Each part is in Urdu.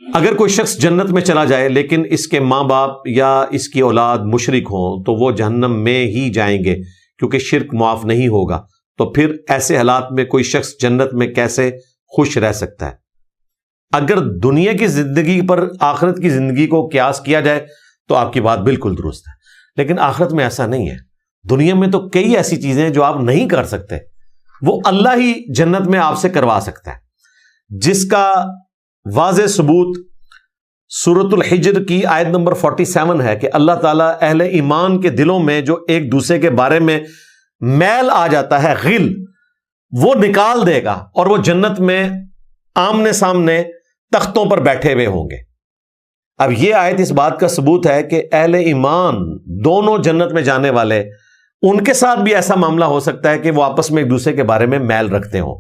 اگر کوئی شخص جنت میں چلا جائے لیکن اس کے ماں باپ یا اس کی اولاد مشرک ہوں تو وہ جہنم میں ہی جائیں گے، کیونکہ شرک معاف نہیں ہوگا۔ تو پھر ایسے حالات میں کوئی شخص جنت میں کیسے خوش رہ سکتا ہے؟ اگر دنیا کی زندگی پر آخرت کی زندگی کو قیاس کیا جائے تو آپ کی بات بالکل درست ہے، لیکن آخرت میں ایسا نہیں ہے۔ دنیا میں تو کئی ایسی چیزیں ہیں جو آپ نہیں کر سکتے، وہ اللہ ہی جنت میں آپ سے کروا سکتا ہے، جس کا واضح ثبوت سورۃ الحجر کی آیت نمبر 47 ہے کہ اللہ تعالیٰ اہل ایمان کے دلوں میں جو ایک دوسرے کے بارے میں میل آ جاتا ہے، غل، وہ نکال دے گا اور وہ جنت میں آمنے سامنے تختوں پر بیٹھے ہوئے ہوں گے۔ اب یہ آیت اس بات کا ثبوت ہے کہ اہل ایمان دونوں جنت میں جانے والے، ان کے ساتھ بھی ایسا معاملہ ہو سکتا ہے کہ وہ آپس میں ایک دوسرے کے بارے میں میل رکھتے ہوں،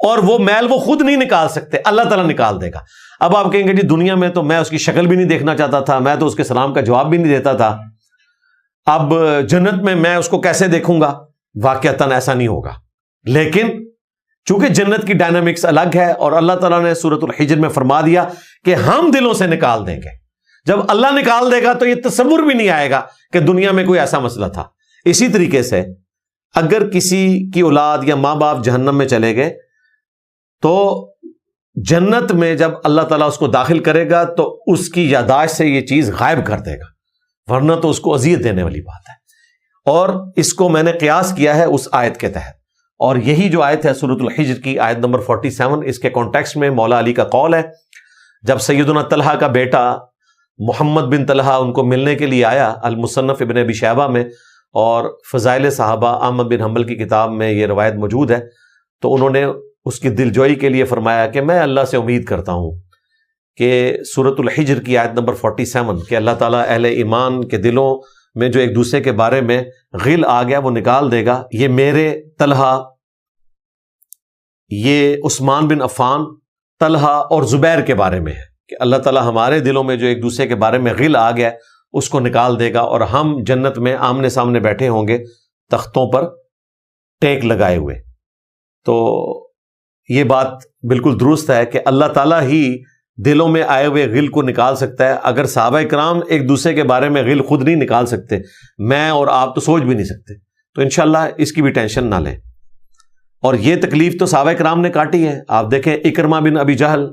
اور وہ میل وہ خود نہیں نکال سکتے، اللہ تعالیٰ نکال دے گا۔ اب آپ کہیں گے جی دنیا میں تو میں اس کی شکل بھی نہیں دیکھنا چاہتا تھا، میں تو اس کے سلام کا جواب بھی نہیں دیتا تھا، اب جنت میں اس کو کیسے دیکھوں گا؟ واقعتاً ایسا نہیں ہوگا، لیکن چونکہ جنت کی ڈائنامکس الگ ہے اور اللہ تعالیٰ نے سورۃ الحجر میں فرما دیا کہ ہم دلوں سے نکال دیں گے، جب اللہ نکال دے گا تو یہ تصور بھی نہیں آئے گا کہ دنیا میں کوئی ایسا مسئلہ تھا۔ اسی طریقے سے اگر کسی کی اولاد یا ماں باپ جہنم میں چلے گئے تو جنت میں جب اللہ تعالیٰ اس کو داخل کرے گا تو اس کی یاداشت سے یہ چیز غائب کر دے گا، ورنہ تو اس کو اذیت دینے والی بات ہے۔ اور اس کو میں نے قیاس کیا ہے اس آیت کے تحت، اور یہی جو آیت ہے سورۃ الحجر کی آیت نمبر 47، اس کے کانٹیکسٹ میں مولا علی کا قول ہے، جب سیدنا طلحہ کا بیٹا محمد بن طلحہ ان کو ملنے کے لیے آیا، المصنف ابن ابی شیبہ میں اور فضائل صحابہ احمد بن حنبل کی کتاب میں یہ روایت موجود ہے، تو انہوں نے اس کی دلجوئی کے لیے فرمایا کہ میں اللہ سے امید کرتا ہوں کہ سورۃ الحجر کی آیت نمبر 47 کہ اللہ تعالیٰ اہل ایمان کے دلوں میں جو ایک دوسرے کے بارے میں غل آ گیا وہ نکال دے گا، یہ میرے طلحہ، یہ عثمان بن عفان، طلحہ اور زبیر کے بارے میں ہے کہ اللہ تعالیٰ ہمارے دلوں میں جو ایک دوسرے کے بارے میں غل آ گیا اس کو نکال دے گا، اور ہم جنت میں آمنے سامنے بیٹھے ہوں گے تختوں پر ٹیک لگائے ہوئے۔ تو یہ بات بالکل درست ہے کہ اللہ تعالیٰ ہی دلوں میں آئے ہوئے غل کو نکال سکتا ہے۔ اگر صحابہ کرام ایک دوسرے کے بارے میں غل خود نہیں نکال سکتے، میں اور آپ تو سوچ بھی نہیں سکتے، تو انشاءاللہ اس کی بھی ٹینشن نہ لیں۔ اور یہ تکلیف تو صحابہ کرام نے کاٹی ہے۔ آپ دیکھیں اکرمہ بن ابی جہل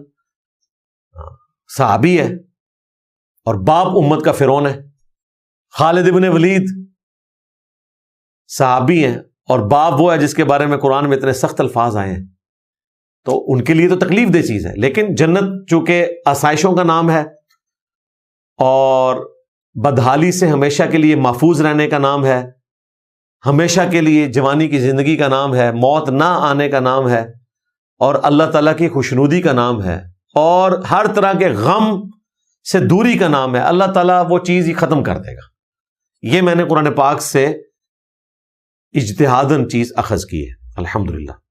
صحابی ہے اور باپ امت کا فرعون ہے، خالد بن ولید صحابی ہیں اور باپ وہ ہے جس کے بارے میں قرآن میں اتنے سخت الفاظ آئے ہیں، تو ان کے لیے تو تکلیف دہ چیز ہے۔ لیکن جنت چونکہ آسائشوں کا نام ہے اور بدحالی سے ہمیشہ کے لیے محفوظ رہنے کا نام ہے، ہمیشہ کے لیے جوانی کی زندگی کا نام ہے، موت نہ آنے کا نام ہے، اور اللہ تعالیٰ کی خوشنودی کا نام ہے، اور ہر طرح کے غم سے دوری کا نام ہے، اللہ تعالیٰ وہ چیز ہی ختم کر دے گا۔ یہ میں نے قرآن پاک سے اجتہاداً چیز اخذ کی ہے، الحمدللہ۔